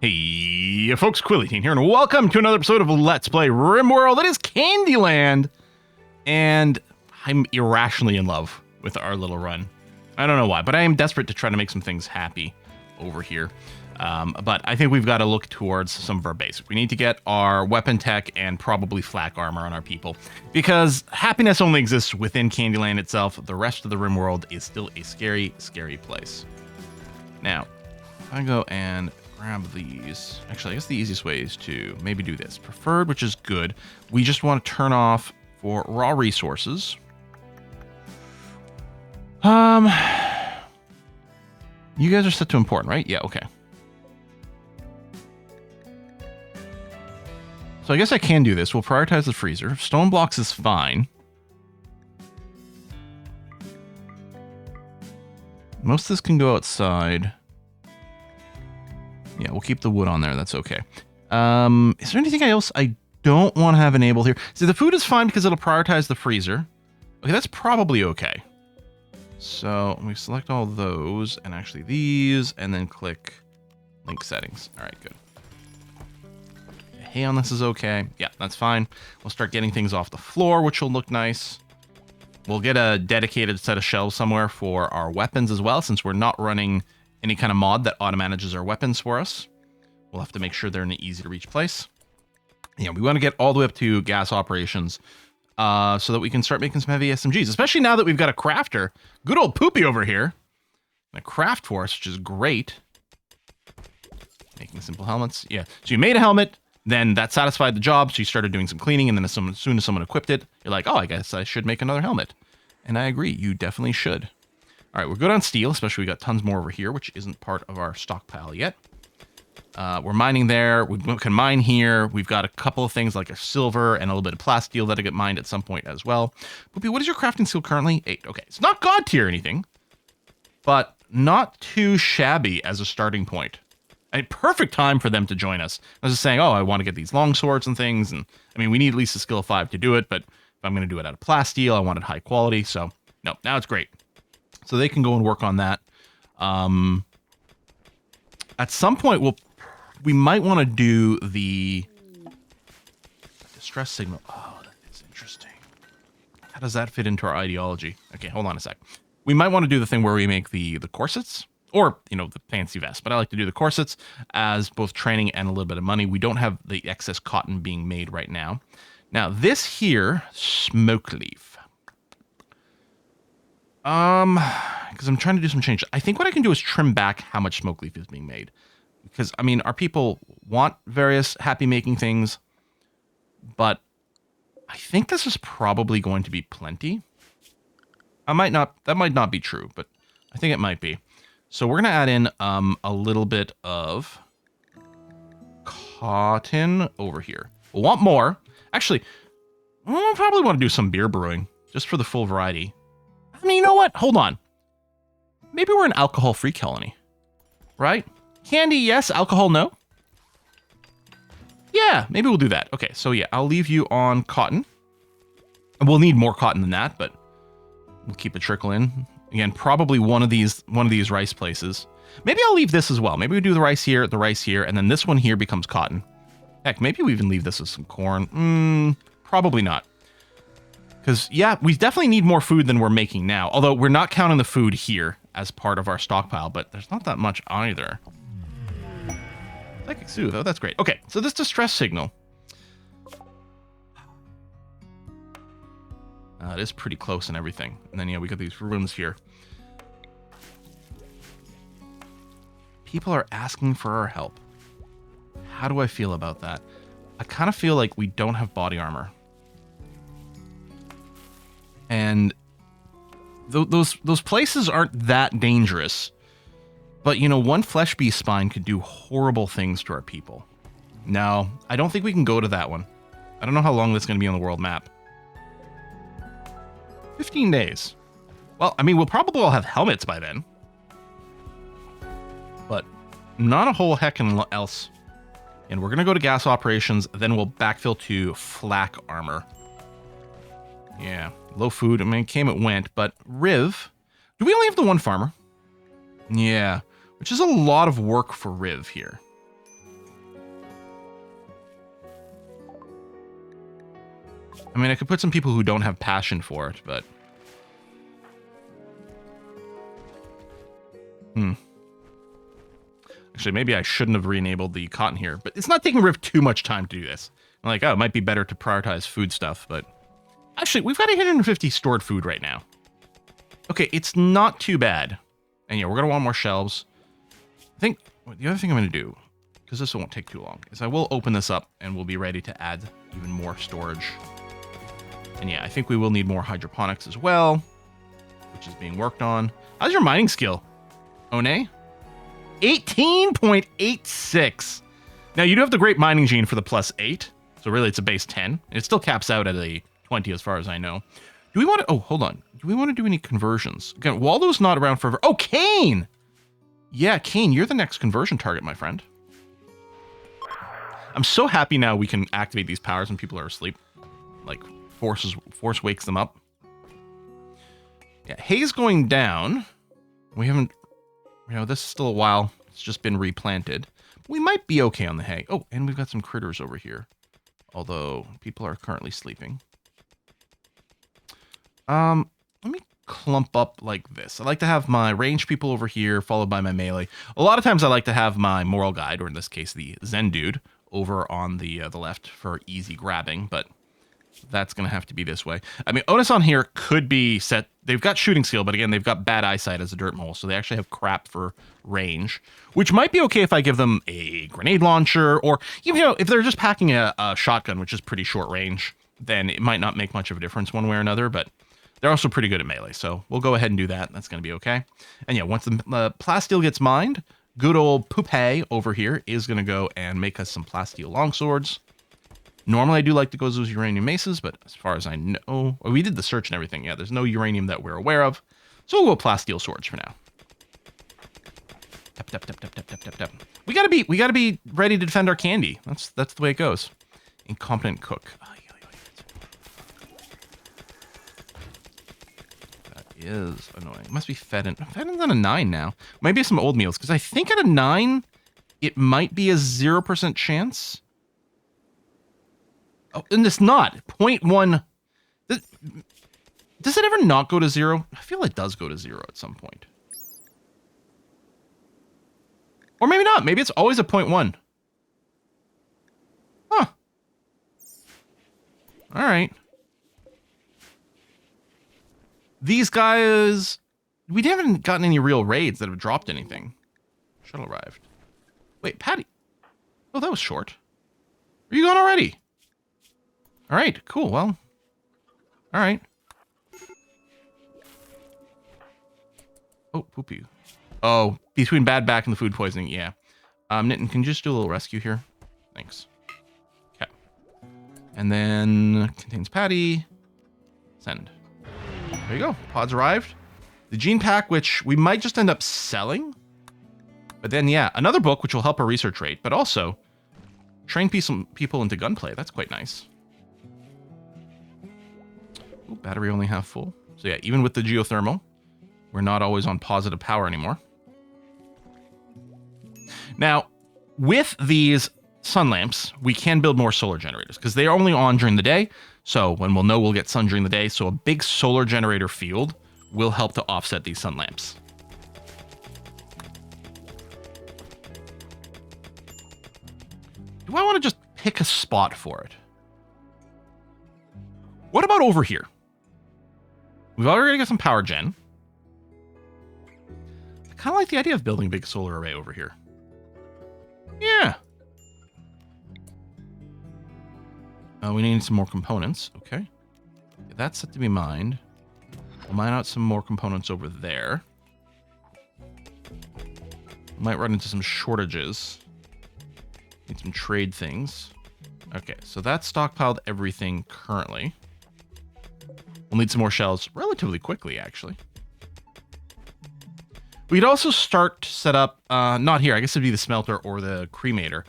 Hey folks, Quillyteen here, and welcome to another episode of Let's Play RimWorld. It is Candyland, and I'm irrationally in love with our little run. I don't know why, but I am desperate to try to make some things happy over here. But I think we've got to look towards some of our basics. We need to get our weapon tech and probably flak armor on our people, because happiness only exists within Candyland itself. The rest of the RimWorld is still a scary, scary place. Now, if I go and grab these. Actually, I guess the easiest way is to maybe do this. Preferred, which is good. We just want to turn off for raw resources. You guys are set to important, right? Yeah, okay. So I guess I can do this. We'll prioritize the freezer. Stone blocks is fine. Most of this can go outside. Yeah, we'll keep the wood on there. That's okay. Is there anything else I don't want to have enabled here? See, the food is fine because it'll prioritize the freezer. Okay, that's probably okay. So we select all those and actually these, and then click link settings. All right, good. Hay on this is okay. Yeah, that's fine. We'll start getting things off the floor, which will look nice. We'll get a dedicated set of shelves somewhere for our weapons as well, since we're not running any kind of mod that auto-manages our weapons for us. We'll have to make sure they're in an easy-to-reach place. Yeah, we want to get all the way up to gas operations so that we can start making some heavy SMGs, especially now that we've got a crafter. Good old Poopy over here. And a craft for us, which is great. Making simple helmets. Yeah, so you made a helmet, then that satisfied the job, so you started doing some cleaning, and then as soon as someone equipped it, you're like, oh, I guess I should make another helmet. And I agree, you definitely should. All right, we're good on steel, especially we got tons more over here, which isn't part of our stockpile yet. We're mining there. We can mine here. We've got a couple of things like a silver and a little bit of plasteel that'll get mined at some point as well. Poopy, what is your crafting skill currently? 8. Okay, it's not god tier or anything, but not too shabby as a starting point. A perfect time for them to join us. I was just saying, oh, I want to get these long swords and things, and I mean, we need at least a skill of 5 to do it, but if I'm going to do it out of plasteel, I want it high quality, so no, now it's great. So they can go and work on that. At some point, we might want to do the distress signal. Oh, that is interesting. How does that fit into our ideology? Okay, hold on a sec. We might want to do the thing where we make the corsets, or, you know, the fancy vest. But I like to do the corsets as both training and a little bit of money. We don't have the excess cotton being made right now. Now, this here, smoke leaf. Because I'm trying to do some change. I think what I can do is trim back how much smoke leaf is being made. Because, I mean, our people want various happy making things, but I think this is probably going to be plenty. That might not be true, but I think it might be. So we're going to add in a little bit of cotton over here. We'll want more. Actually, we'll probably want to do some beer brewing just for the full variety. I mean, you know what? Hold on. Maybe we're an alcohol-free colony, right? Candy, yes. Alcohol, no. Yeah, maybe we'll do that. Okay, so yeah, I'll leave you on cotton. And we'll need more cotton than that, but we'll keep a trickle in. Again, probably one of these rice places. Maybe I'll leave this as well. Maybe we do the rice here, and then this one here becomes cotton. Heck, maybe we even leave this as some corn. Probably not. Because, yeah, we definitely need more food than we're making now. Although we're not counting the food here as part of our stockpile, but there's not that much either. Psychic Sue, though, that's great. Okay, so this distress signal. It is pretty close and everything. And then, yeah, we got these rooms here. People are asking for our help. How do I feel about that? I kind of feel like we don't have body armor. And those places aren't that dangerous. But, you know, one flesh beast spine could do horrible things to our people. No, I don't think we can go to that one. I don't know how long that's going to be on the world map. 15 days. Well, I mean, we'll probably all have helmets by then. But not a whole heck else. And we're going to go to gas operations, then we'll backfill to flak armor. Yeah, low food. I mean, it came, it went. But Riv, do we only have the one farmer? Yeah, which is a lot of work for Riv here. I mean, I could put some people who don't have passion for it, but... Actually, maybe I shouldn't have re-enabled the cotton here, but it's not taking Riv too much time to do this. I'm like, oh, it might be better to prioritize food stuff, but... Actually, we've got 850 stored food right now. Okay, it's not too bad. And yeah, we're going to want more shelves. I think the other thing I'm going to do, because this won't take too long, is I will open this up and we'll be ready to add even more storage. And yeah, I think we will need more hydroponics as well, which is being worked on. How's your mining skill, One? 18.86. Now, you do have the great mining gene for the +8, so really it's a base 10. It still caps out at a 20 as far as I know. Do we want to... Oh, hold on. Do we want to do any conversions? Again, Waldo's not around forever. Oh, Kane! Yeah, Kane, you're the next conversion target, my friend. I'm so happy now we can activate these powers when people are asleep. Like, Force wakes them up. Yeah, hay's going down. We haven't... You know, this is still a while. It's just been replanted. We might be okay on the hay. Oh, and we've got some critters over here. Although, people are currently sleeping. Let me clump up like this. I like to have my ranged people over here, followed by my melee. A lot of times I like to have my moral guide, or in this case, the Zen dude, over on the left for easy grabbing, but that's going to have to be this way. I mean, Onus on here could be set. They've got shooting skill, but again, they've got bad eyesight as a dirt mole, so they actually have crap for range, which might be okay if I give them a grenade launcher, or even, you know, if they're just packing a shotgun, which is pretty short range, then it might not make much of a difference one way or another, but they're also pretty good at melee, so we'll go ahead and do that. That's going to be okay. And yeah, once the plasteel gets mined, good old Poupée over here is going to go and make us some plasteel longswords. Normally, I do like to go those uranium maces, but as far as I know... Well, we did the search and everything. Yeah, there's no uranium that we're aware of. So we'll go plasteel swords for now. Tap, tap, tap, tap, tap, tap, tap, tap. We gotta be ready to defend our candy. That's the way it goes. Incompetent cook. That is annoying. It must be Fedden. Fedden's on a 9 now. Maybe some old meals, because I think at a 9, it might be a 0% chance. Oh, and it's not. 0.1. Does it ever not go to 0? I feel it does go to 0 at some point. Or maybe not. Maybe it's always a 0.1. Huh. All right. These guys... We haven't gotten any real raids that have dropped anything. Shuttle arrived. Wait, Patty. Oh, that was short. Are you gone already? All right, cool. Well, all right. Oh, poopy. Oh, between bad back and the food poisoning. Yeah. Nitin, can you just do a little rescue here? Thanks. Okay. And then contains Patty. Send. There you go. Pods arrived. The gene pack, which we might just end up selling. But then, yeah, another book, which will help our research rate, but also train people into gunplay. That's quite nice. Ooh, battery only half full. So yeah, even with the geothermal, we're not always on positive power anymore. Now, with these sun lamps, we can build more solar generators because they are only on during the day. So when we'll know we'll get sun during the day. So a big solar generator field will help to offset these sun lamps. Do I want to just pick a spot for it? What about over here? We've already got some power gen. I kind of like the idea of building a big solar array over here. Yeah. We need some more components. Okay. That's set to be mined. We'll mine out some more components over there. Might run into some shortages. Need some trade things. Okay, so that's stockpiled everything currently. We'll need some more shells relatively quickly, actually. We'd also start to set up, not here, I guess it'd be the smelter or the cremator,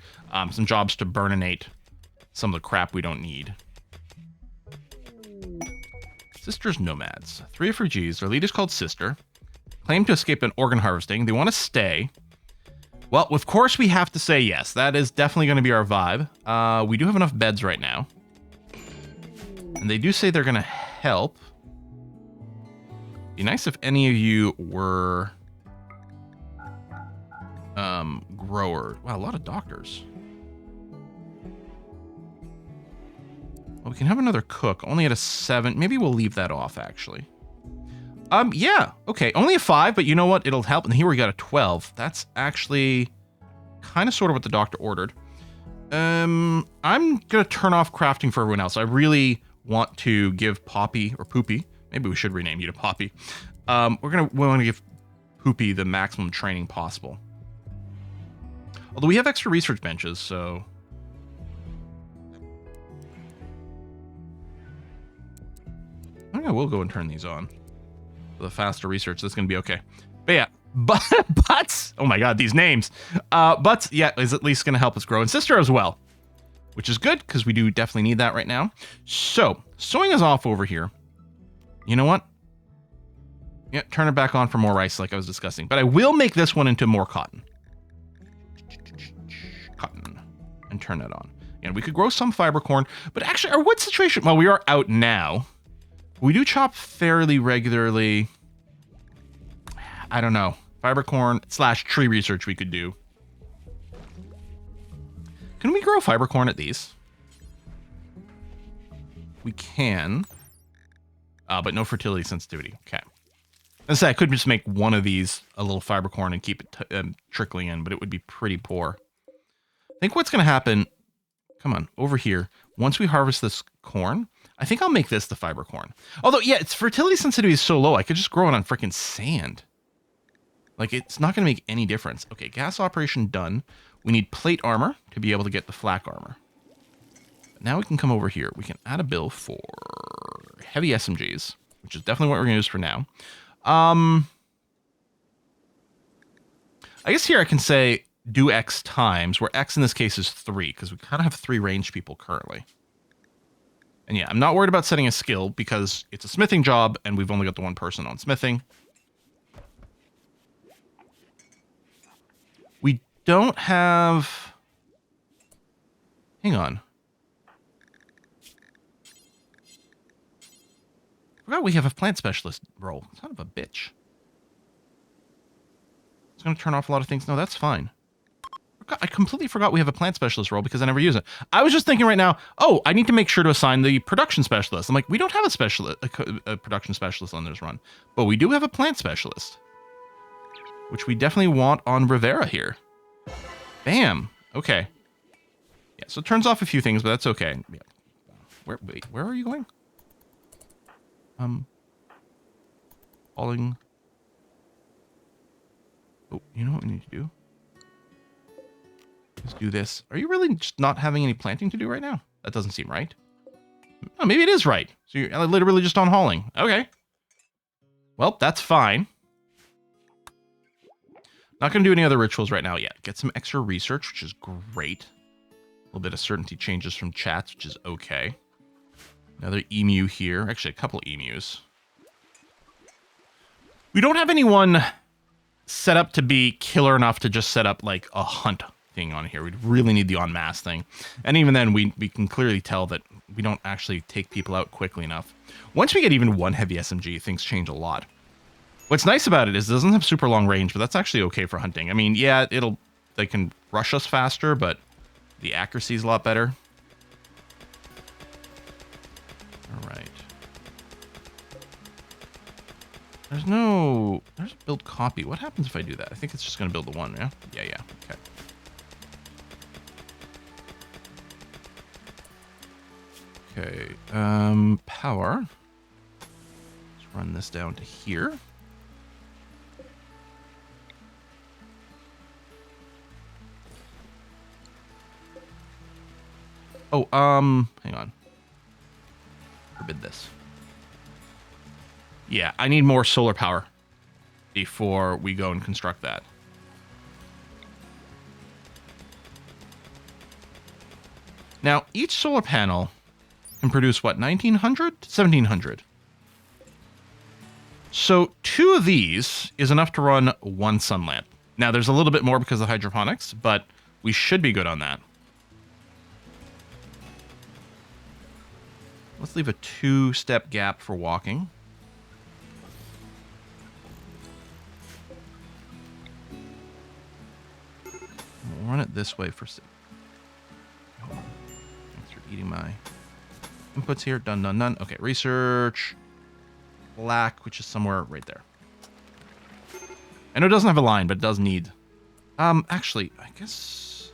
some jobs to burninate some of the crap we don't need. Sister's Nomads. 3 refugees. Their leader's called Sister. Claim to escape an organ harvesting. They want to stay. Well, of course we have to say yes. That is definitely going to be our vibe. We do have enough beds right now. And they do say they're going to help. Be nice if any of you were growers. Wow, a lot of doctors. Well, we can have another cook, only at a 7. Maybe we'll leave that off, actually. Yeah, okay, only a 5, but you know what? It'll help. And here we got a 12. That's actually kind of sort of what the doctor ordered. I'm gonna turn off crafting for everyone else. I really want to give Poppy, or Poopy, maybe we should rename you to Poppy. We want to give Poopy the maximum training possible. Although we have extra research benches, so... I think I will go and turn these on. For the faster research, that's going to be okay. But yeah, Butts, oh my god, these names. Butts, yeah, is at least going to help us grow. And Sister as well, which is good, because we do definitely need that right now. So, sewing is off over here. You know what? Yeah, turn it back on for more rice like I was discussing. But I will make this one into more cotton. Cotton. And turn that on. And we could grow some fiber corn. But actually, our wood situation, well, we are out now. We do chop fairly regularly. I don't know. Fiber corn / tree research we could do. Can we grow fiber corn at these? We can. But no fertility sensitivity. Okay. Let's say I could just make one of these a little fiber corn and keep it trickling in, but it would be pretty poor. I think what's going to happen... Come on, over here. Once we harvest this corn... I think I'll make this the fiber corn. Although, yeah, its fertility sensitivity is so low, I could just grow it on freaking sand. Like, it's not going to make any difference. Okay, gas operation done. We need plate armor to be able to get the flak armor. Now we can come over here. We can add a bill for heavy SMGs, which is definitely what we're going to use for now. I guess here I can say do X times, where X in this case is 3, because we kind of have 3 ranged people currently. And yeah, I'm not worried about setting a skill because it's a smithing job and we've only got the one person on smithing. We don't have... Hang on. I forgot we have a plant specialist role. Son of a bitch. It's going to turn off a lot of things. No, that's fine. I completely forgot we have a plant specialist role because I never use it. I was just thinking right now, oh, I need to make sure to assign the production specialist. I'm like, we don't have a production specialist on this run, but we do have a plant specialist, which we definitely want on Rivera here. Bam. Okay. Yeah, so it turns off a few things, but that's okay. Yeah. Where are you going? Falling. Oh, you know what we need to do? Let's do this. Are you really just not having any planting to do right now? That doesn't seem right. Oh, maybe it is right. So you're literally just on hauling. Okay. Well, that's fine. Not going to do any other rituals right now yet. Get some extra research, which is great. A little bit of certainty changes from chats, which is okay. Another emu here. Actually, a couple emus. We don't have anyone set up to be killer enough to just set up like a hunt thing on here. We'd really need the en masse thing. And even then, we can clearly tell that we don't actually take people out quickly enough. Once we get even one heavy SMG, things change a lot. What's nice about it is it doesn't have super long range, but that's actually okay for hunting. I mean, yeah, they can rush us faster, but the accuracy is a lot better. All right. There's a build copy. What happens if I do that? I think it's just going to build the one, yeah? Yeah, okay. Okay, power. Let's run this down to here. Oh, hang on. Forbid this. Yeah, I need more solar power before we go and construct that. Now, each solar panel can produce, what, 1,900? 1,700. So 2 of these is enough to run 1 sun lamp. Now, there's a little bit more because of hydroponics, but we should be good on that. Let's leave a 2-step gap for walking. We'll run it this way for... Hold on. Thanks for eating my inputs here. Done, done, done. Okay, research. Black, which is somewhere right there. I know it doesn't have a line, but it does need... actually, I guess...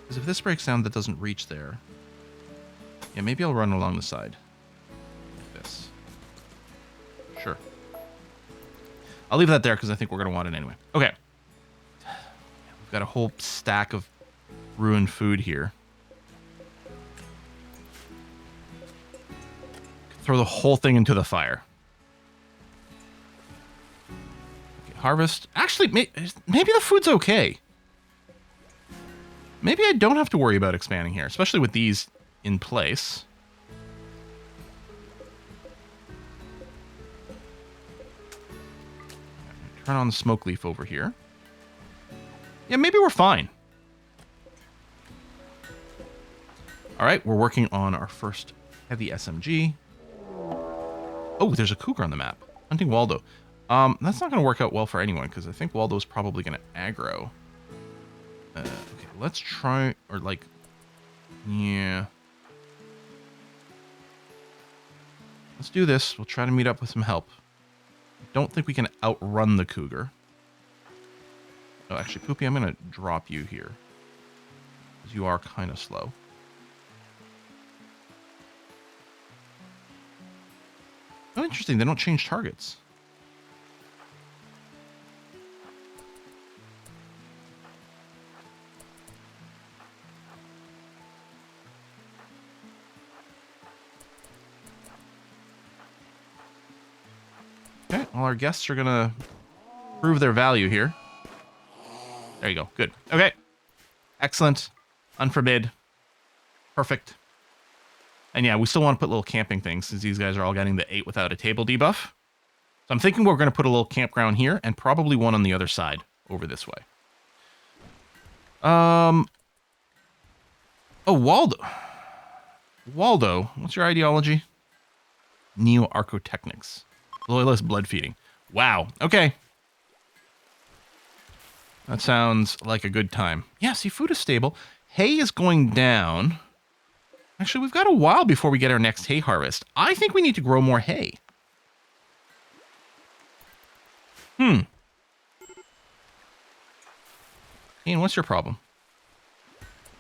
Because if this breaks down, that doesn't reach there. Yeah, maybe I'll run along the side. Like this. Sure. I'll leave that there because I think we're going to want it anyway. Okay. We've got a whole stack of ruined food here. Throw the whole thing into the fire. Okay, harvest. Actually, maybe the food's okay. Maybe I don't have to worry about expanding here, especially with these in place. Turn on the smoke leaf over here. Yeah, maybe we're fine. All right, we're working on our first heavy SMG. Oh, there's a cougar on the map. Hunting Waldo. That's not going to work out well for anyone because I think Waldo's probably going to aggro. Okay, let's try, or like, yeah. Let's do this. We'll try to meet up with some help. Don't think we can outrun the cougar. Oh, actually, Poopy, I'm going to drop you here. Because you are kind of slow. Oh, interesting. They don't change targets. Okay, well, our guests are going to prove their value here. There you go. Good. Okay. Excellent. Unforbid. Perfect. And yeah, we still want to put little camping things since these guys are all getting the 8 without a table debuff. So I'm thinking we're going to put a little campground here and probably one on the other side over this way. Oh, Waldo. Waldo, what's your ideology? Neo-archotechnics. Loyalist blood feeding. Wow. Okay. That sounds like a good time. Yeah, see, food is stable. Hay is going down. Actually, we've got a while before we get our next hay harvest. I think we need to grow more hay. Ian, what's your problem?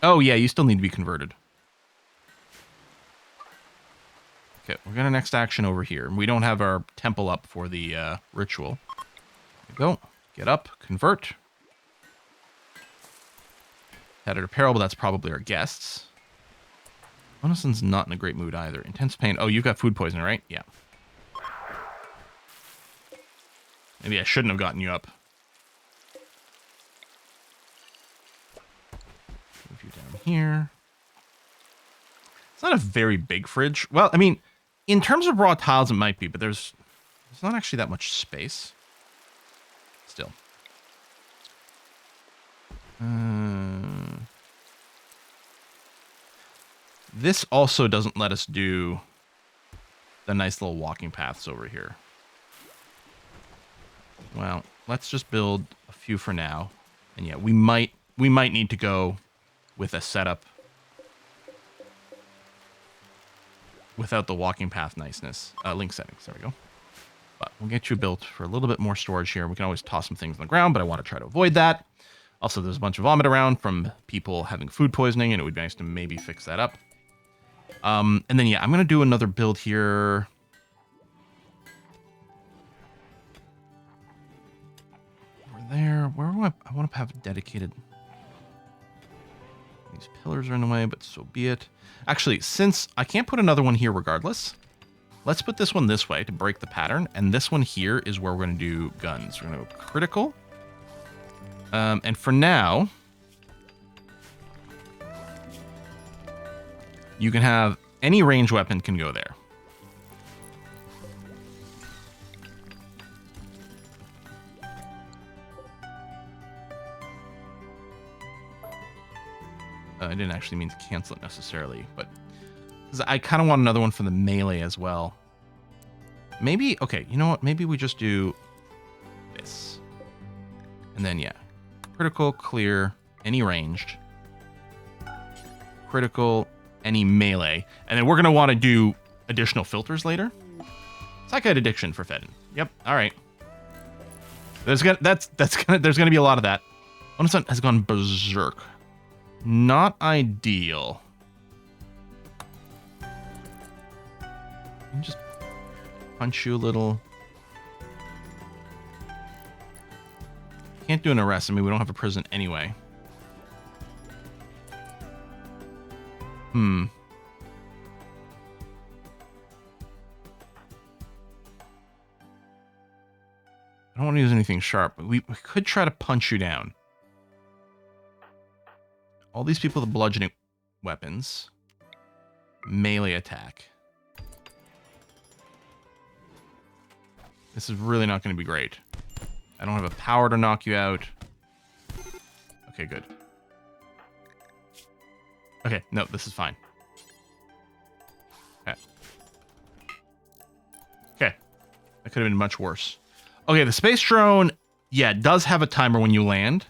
Oh, yeah, you still need to be converted. Okay, we're going to next action over here. We don't have our temple up for the ritual. There we go. Get up, convert. Tattered apparel, but that's probably our guests. Onison's not in a great mood either. Intense pain. Oh, you've got food poisoning, right? Yeah. Maybe I shouldn't have gotten you up. Move you down here. It's not a very big fridge. Well, I mean, in terms of raw tiles, it might be, but there's not actually that much space. Still. This also doesn't let us do the nice little walking paths over here. Well, let's just build a few for now. And yeah, we might need to go with a setup without the walking path niceness. Link settings, there we go. But we'll get you built for a little bit more storage here. We can always toss some things on the ground, but I want to try to avoid that. Also, there's a bunch of vomit around from people having food poisoning, and it would be nice to maybe fix that up. And then, yeah, I'm going to do another build here. Over there. Where do I want to have dedicated... These pillars are in the way, but so be it. Actually, since I can't put another one here regardless, let's put this one this way to break the pattern. And this one here is where we're going to do guns. We're going to go critical. And for now, you can have any range weapon can go there. I didn't actually mean to cancel it necessarily, but Because I kind of want another one for the melee as well. Maybe, okay, you know what? Maybe we just do this. And then, yeah. Critical, clear, any ranged. Critical, any melee. And then we're going to want to do additional filters later. Psychite addiction for Fedden. Yep, all right. There's going to be a lot of that. Onus has gone berserk. Not ideal. Just punch you a little. Can't do an arrest. I mean, we don't have a prison anyway. I don't want to use anything sharp, but we could try to punch you down. All these people with bludgeoning weapons. Melee attack. This is really not going to be great. I don't have a power to knock you out. Okay, good. Okay, no, this is fine. Okay. Okay. That could have been much worse. Okay, the space drone, yeah, it does have a timer when you land.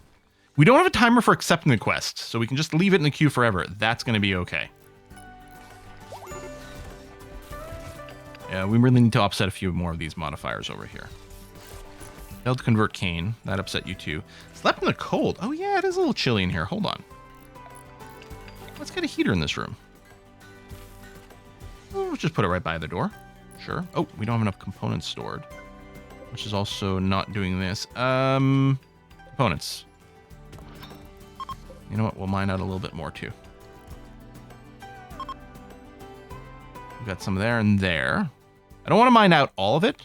We don't have a timer for accepting the quest, so we can just leave it in the queue forever. That's going to be okay. Yeah, we really need to offset a few more of these modifiers over here. Failed to convert Kane. That upset you too. Slept in the cold. Oh yeah, it is a little chilly in here. Hold on. Let's get a heater in this room. Oh, let's just put it right by the door. Sure. Oh, we don't have enough components stored. Which is also not doing this. Components. You know what? We'll mine out a little bit more too. We've got some there and there. I don't want to mine out all of it.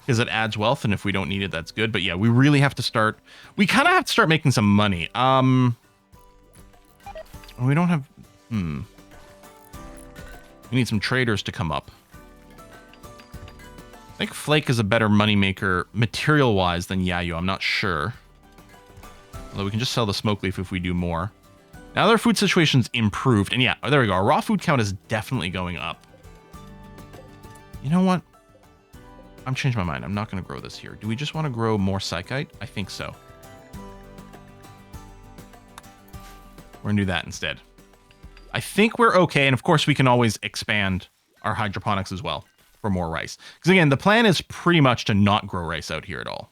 Because it adds wealth, and if we don't need it, that's good. But yeah, we really have to start... We kind of have to start making some money. We don't have... We need some traders to come up. I think Flake is a better moneymaker material-wise than Yayo. I'm not sure. Although we can just sell the smoke leaf if we do more. Now their food situation's improved. And yeah, there we go. Our raw food count is definitely going up. You know what? I'm changing my mind. I'm not going to grow this here. Do we just want to grow more Psychite? I think so. We're going to do that instead. I think we're okay. And of course, we can always expand our hydroponics as well for more rice. Because again, the plan is pretty much to not grow rice out here at all.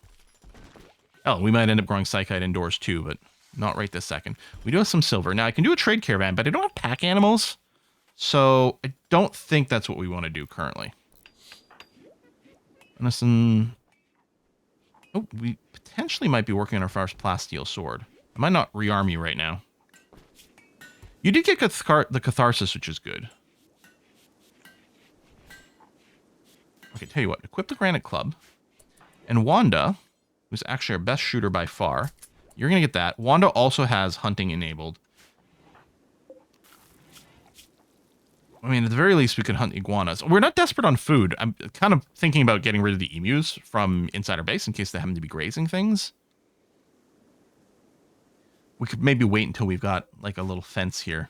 Oh, we might end up growing Psychite indoors too, but not right this second. We do have some silver. Now, I can do a trade caravan, but I don't have pack animals. So I don't think that's what we want to do currently. Listen. Oh, we potentially might be working on our first plasteel sword. I might not rearm you right now. You did get the catharsis, which is good. Okay, tell you what. Equip the granite club. And Wanda, who's actually our best shooter by far, you're going to get that. Wanda also has hunting enabled. I mean, at the very least, we could hunt iguanas. We're not desperate on food. I'm kind of thinking about getting rid of the emus from inside our base in case they happen to be grazing things. We could maybe wait until we've got, like, a little fence here.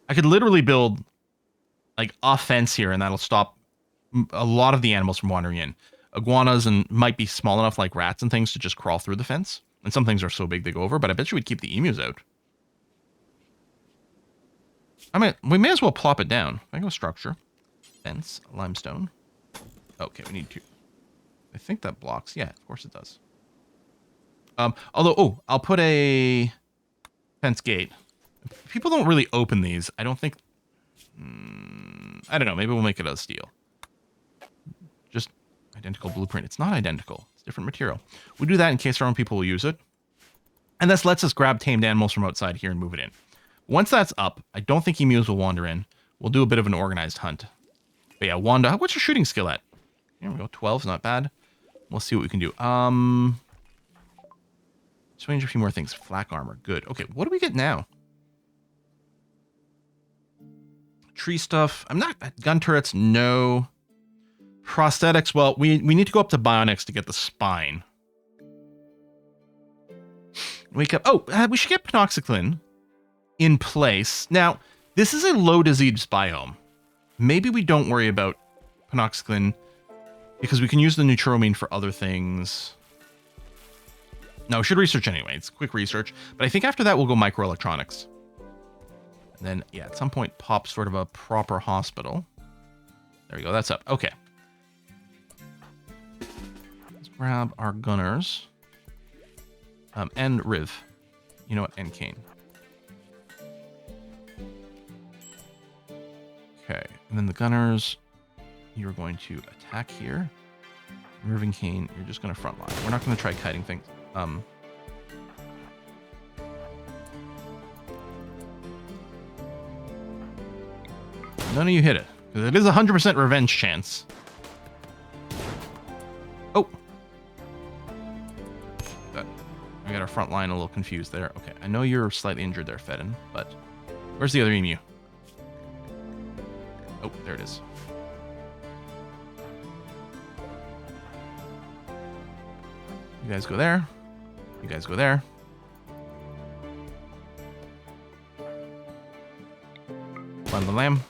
I could literally build, like, a fence here, and that'll stop a lot of the animals from wandering in. Iguanas might be small enough, like rats and things, to just crawl through the fence. And some things are so big they go over, but I bet you we'd keep the emus out. I mean, we may as well plop it down. If I go structure, fence, limestone. Okay, we need to. I think that blocks. Yeah, of course it does. Although, oh, I'll put a fence gate. People don't really open these. I don't think. I don't know. Maybe we'll make it out of steel. Just identical blueprint. It's not identical. It's different material. We do that in case our own people will use it. And this lets us grab tamed animals from outside here and move it in. Once that's up, I don't think emus will wander in. We'll do a bit of an organized hunt. But yeah, Wanda, what's your shooting skill at? Here we go. 12 is not bad. We'll see what we can do. Change a few more things. Flak armor. Good. Okay, what do we get now? Tree stuff. I'm not... Gun turrets, no. Prosthetics, well, we need to go up to bionics to get the spine. Wake up. Oh, we should get penoxycline in place. Now, This is a low disease biome. Maybe we don't worry about panoxyclin because we can use the neutramine for other things. No, we should research anyway. It's quick research. But I think after that, we'll go microelectronics. And then, yeah, at some point, pop sort of a proper hospital. There we go. That's up. Okay. Let's grab our gunners. And Riv. You know what? And Kane. Okay. And then the gunners, you're going to attack here. Riv and Kane, you're just going to frontline. We're not going to try kiting things. None of you hit it. Because it is a 100% revenge chance. Oh. We got our front line a little confused there. Okay, I know you're slightly injured there, Fedden, but where's the other emu? Oh, there it is. You guys go there. You guys go there. One of the lamb.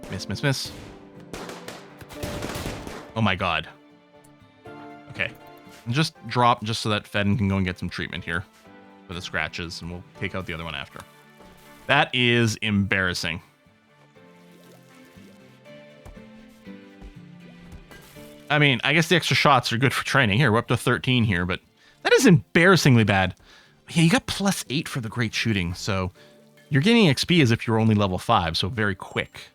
Miss, miss, miss. Oh my god. Okay. Just drop just so that Fedden can go and get some treatment here for the scratches, and we'll take out the other one after. That is embarrassing. I mean, I guess the extra shots are good for training. Here, we're up to 13 here, but that is embarrassingly bad. Yeah, you got +8 for the great shooting, so you're gaining XP as if you're only level 5, so very quick,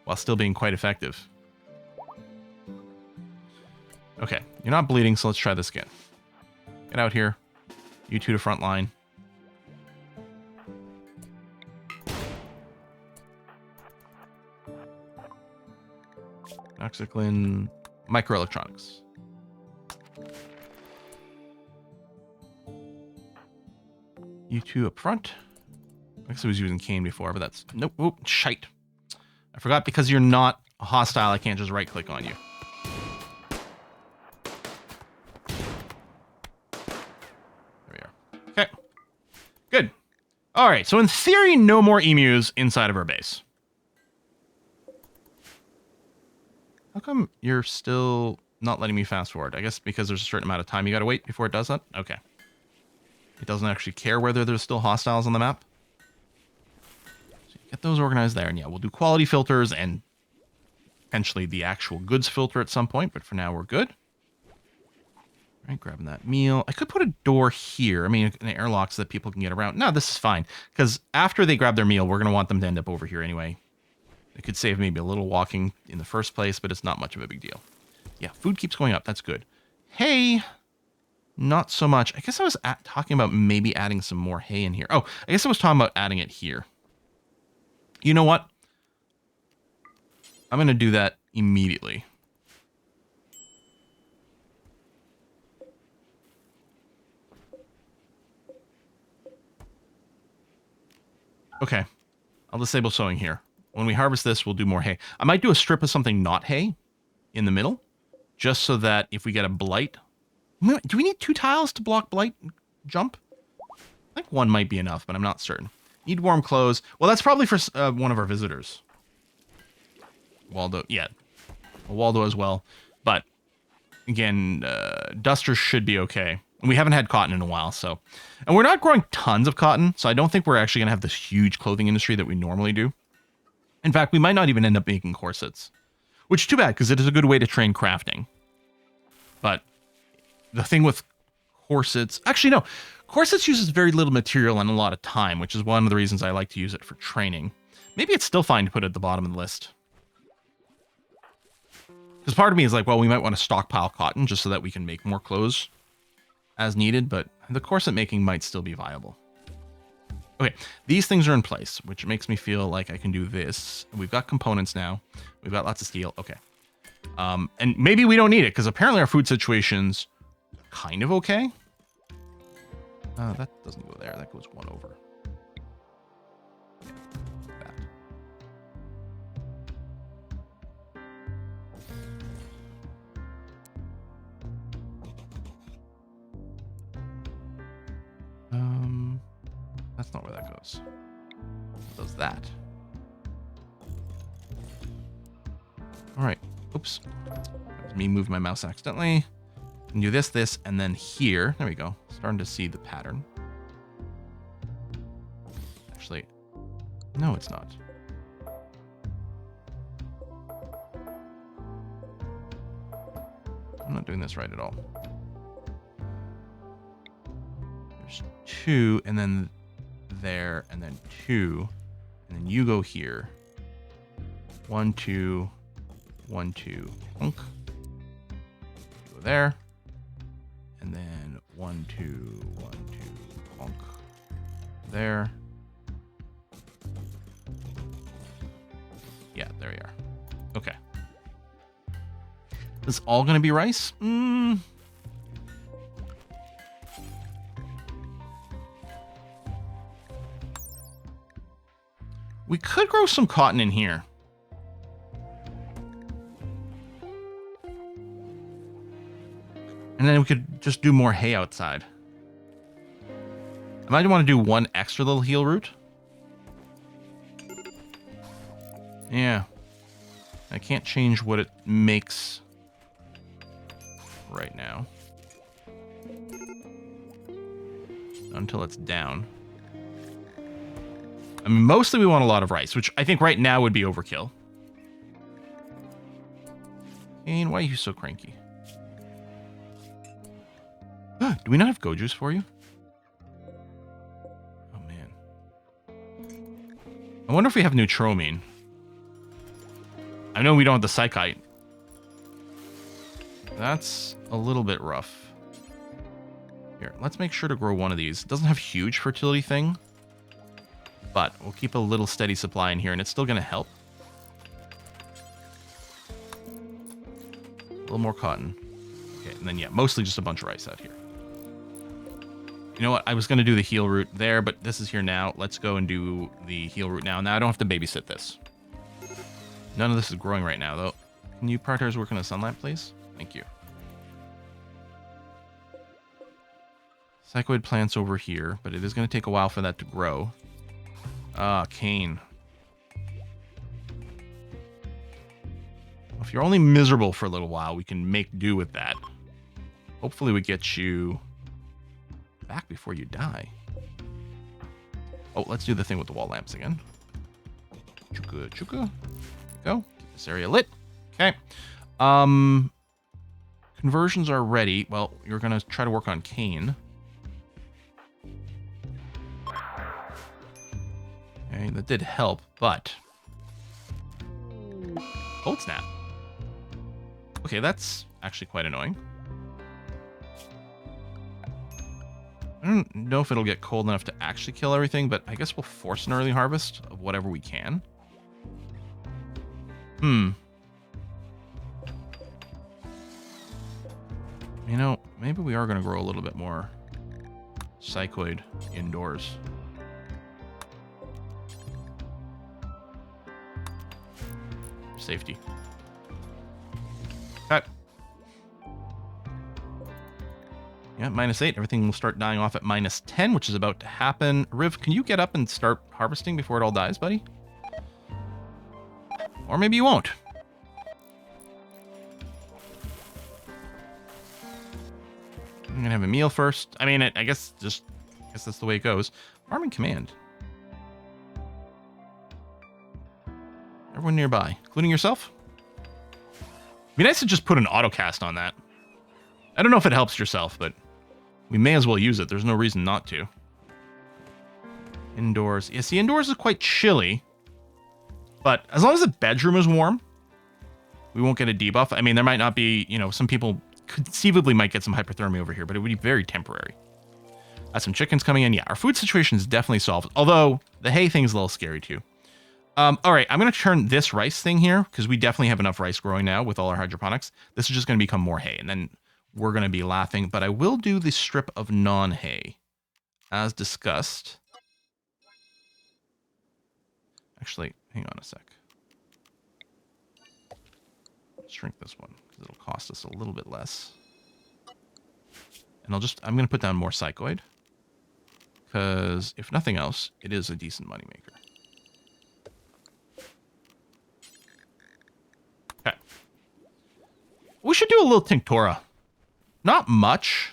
while still being quite effective. Okay, you're not bleeding, so let's try this again. Get out here. You two to front line. Oxyclin, microelectronics. You two up front. I guess I was using Kane before, but that's... Nope, oh, shite. I forgot because you're not hostile, I can't just right-click on you. There we are. Okay. Good. Alright, so in theory, no more emus inside of our base. How come you're still not letting me fast forward? I guess because there's a certain amount of time you gotta wait before it does that? Okay. It doesn't actually care whether there's still hostiles on the map. So you get those organized there. And yeah, we'll do quality filters and potentially the actual goods filter at some point. But for now, we're good. All right, grabbing that meal. I could put a door here. I mean, an airlock so that people can get around. No, this is fine. Because after they grab their meal, we're going to want them to end up over here anyway. It could save maybe a little walking in the first place, but it's not much of a big deal. Yeah, food keeps going up. That's good. Hey... Not so much. I guess I was talking about maybe adding some more hay in here. Oh, I guess I was talking about adding it here. You know what? I'm going to do that immediately. Okay. I'll disable sowing here. When we harvest this, we'll do more hay. I might do a strip of something not hay in the middle, just so that if we get a blight... Do we need 2 tiles to block blight jump? I think 1 might be enough, but I'm not certain. Need warm clothes. Well, that's probably for one of our visitors. Waldo, yeah. Waldo as well. But, again, dusters should be okay. And we haven't had cotton in a while, so... And we're not growing tons of cotton, so I don't think we're actually going to have this huge clothing industry that we normally do. In fact, we might not even end up making corsets. Which is too bad, because it is a good way to train crafting. But... The thing with corsets... Actually, no. Corsets uses very little material and a lot of time, which is one of the reasons I like to use it for training. Maybe it's still fine to put it at the bottom of the list. Because part of me is like, well, we might want to stockpile cotton just so that we can make more clothes as needed, but the corset making might still be viable. Okay, these things are in place, which makes me feel like I can do this. We've got components now. We've got lots of steel. Okay. And maybe we don't need it, because apparently our food situation's kind of okay. That doesn't go there. That goes 1 over. That. That's not where that goes. It does that. Oops. That was me moved my mouse accidentally. And do this, and then here. There we go. Starting to see the pattern. Actually, no, it's not. I'm not doing this right at all. There's 2, and then there, and then 2, and then you go here. 1, 2, 1, 2, plunk. Go there, and then 1, 2, 1, 2, plunk. There. Yeah, there you are. Okay. Is this all going to be rice? We could grow some cotton in here. And then we could just do more hay outside. I might want to do one extra little heel root. Yeah. I can't change what it makes right now. Until it's down. I mean, mostly we want a lot of rice, which I think right now would be overkill. And why are you so cranky? Do we not have go juice for you? Oh, man. I wonder if we have neutromine. I know we don't have the psychite. That's a little bit rough. Here, let's make sure to grow one of these. It doesn't have huge fertility thing, but we'll keep a little steady supply in here, and it's still going to help. A little more cotton. Okay, and then, yeah, mostly just a bunch of rice out here. You know what? I was going to do the heel root there, but this is here now. Let's go and do the heel root now. Now I don't have to babysit this. None of this is growing right now, though. Can you prioritize work on a sun lamp, please? Thank you. Psychoid plants over here, but it is going to take a while for that to grow. Ah, cane. If you're only miserable for a little while, we can make do with that. Hopefully we get you back before you die. Oh, let's do the thing with the wall lamps again. Chuka, chuka. Go. Keep this area lit. Okay. Conversions are ready. Well, you're going to try to work on cane. Okay, that did help, but... Cold snap. Okay, that's actually quite annoying. I don't know if it'll get cold enough to actually kill everything, but I guess we'll force an early harvest of whatever we can. You know, maybe we are going to grow a little bit more psychoid indoors. Safety. Cut. Yeah, -8. Everything will start dying off at -10, which is about to happen. Riv, can you get up and start harvesting before it all dies, buddy? Or maybe you won't. I'm gonna have a meal first. I mean, I guess that's the way it goes. Farming command. Everyone nearby, including yourself. It'd be nice to just put an autocast on that. I don't know if it helps yourself, but we may as well use it. There's no reason not to. Indoors. Yeah, see, indoors is quite chilly. But as long as the bedroom is warm, we won't get a debuff. I mean, there might not be, you know, some people conceivably might get some hypothermia over here, but it would be very temporary. Some chickens coming in. Yeah, our food situation is definitely solved. Although, the hay thing is a little scary, too. All right, I'm going to turn this rice thing here, because we definitely have enough rice growing now with all our hydroponics. This is just going to become more hay, and then we're going to be laughing. But I will do the strip of non-hay, as discussed. Actually, hang on a sec. Shrink this one, because it'll cost us a little bit less. And I'm going to put down more psychoid, because if nothing else, it is a decent moneymaker. Okay. should do a little tinctura. Not much.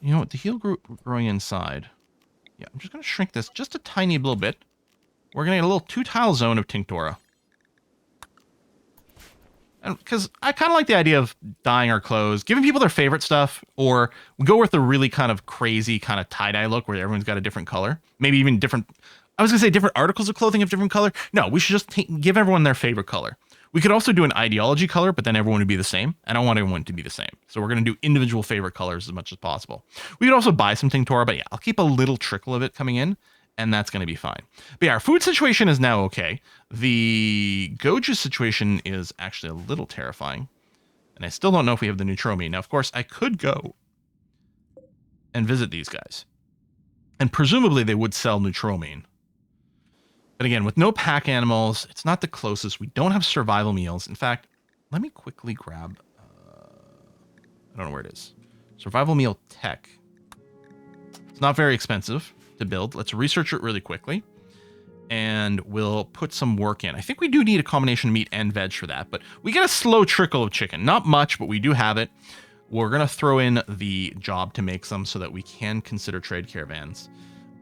You know what? The heal growing inside. Yeah, I'm just going to shrink this just a tiny little bit. We're going to get a little 2-tile zone of tinctura. And because I kind of like the idea of dyeing our clothes, giving people their favorite stuff, or we go with a really kind of crazy kind of tie-dye look where everyone's got a different color. Maybe even different... I was going to say different articles of clothing of different color. No, we should just give everyone their favorite color. We could also do an ideology color, but then everyone would be the same. I don't want everyone to be the same. So we're going to do individual favorite colors as much as possible. We could also buy some tinctura, but yeah, I'll keep a little trickle of it coming in, and that's going to be fine. But yeah, our food situation is now okay. The Goju situation is actually a little terrifying. And I still don't know if we have the Neutromine. Now, of course, I could go and visit these guys. And presumably they would sell Neutromine. But again, with no pack animals, it's not the closest. We don't have survival meals. In fact, let me quickly grab... I don't know where it is. Survival meal tech. It's not very expensive to build. Let's research it really quickly. And we'll put some work in. I think we do need a combination of meat and veg for that. But we get a slow trickle of chicken. Not much, but we do have it. We're going to throw in the job to make some so that we can consider trade caravans.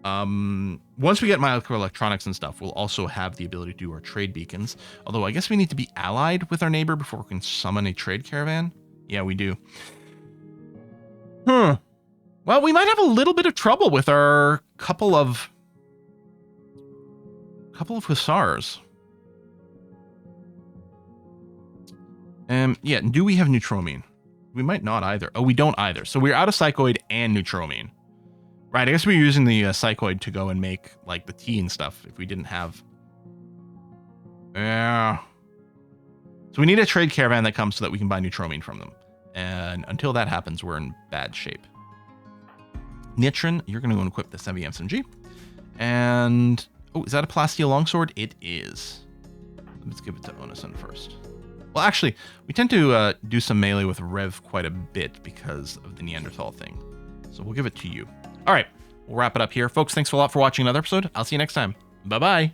Once we get microelectronics and stuff, we'll also have the ability to do our trade beacons. Although I guess we need to be allied with our neighbor before we can summon a trade caravan. Yeah, we do. Well, we might have a little bit of trouble with our couple of hussars. Yeah, do we have Neutromine? We might not either. Oh, we don't either. So we're out of Psychoid and Neutromine. Right, I guess we're using the Psychoid to go and make, like, the tea and stuff if we didn't have... Yeah. So we need a trade caravan that comes so that we can buy Neutromine from them. And until that happens, we're in bad shape. Nitrin, you're going to go and equip this heavy SMG. And... Oh, is that a plasteel longsword? It is. Let's give it to Onasun first. Well, actually, we tend to do some melee with Rev quite a bit because of the Neanderthal thing. So we'll give it to you. All right, we'll wrap it up here. Folks, thanks a lot for watching another episode. I'll see you next time. Bye-bye.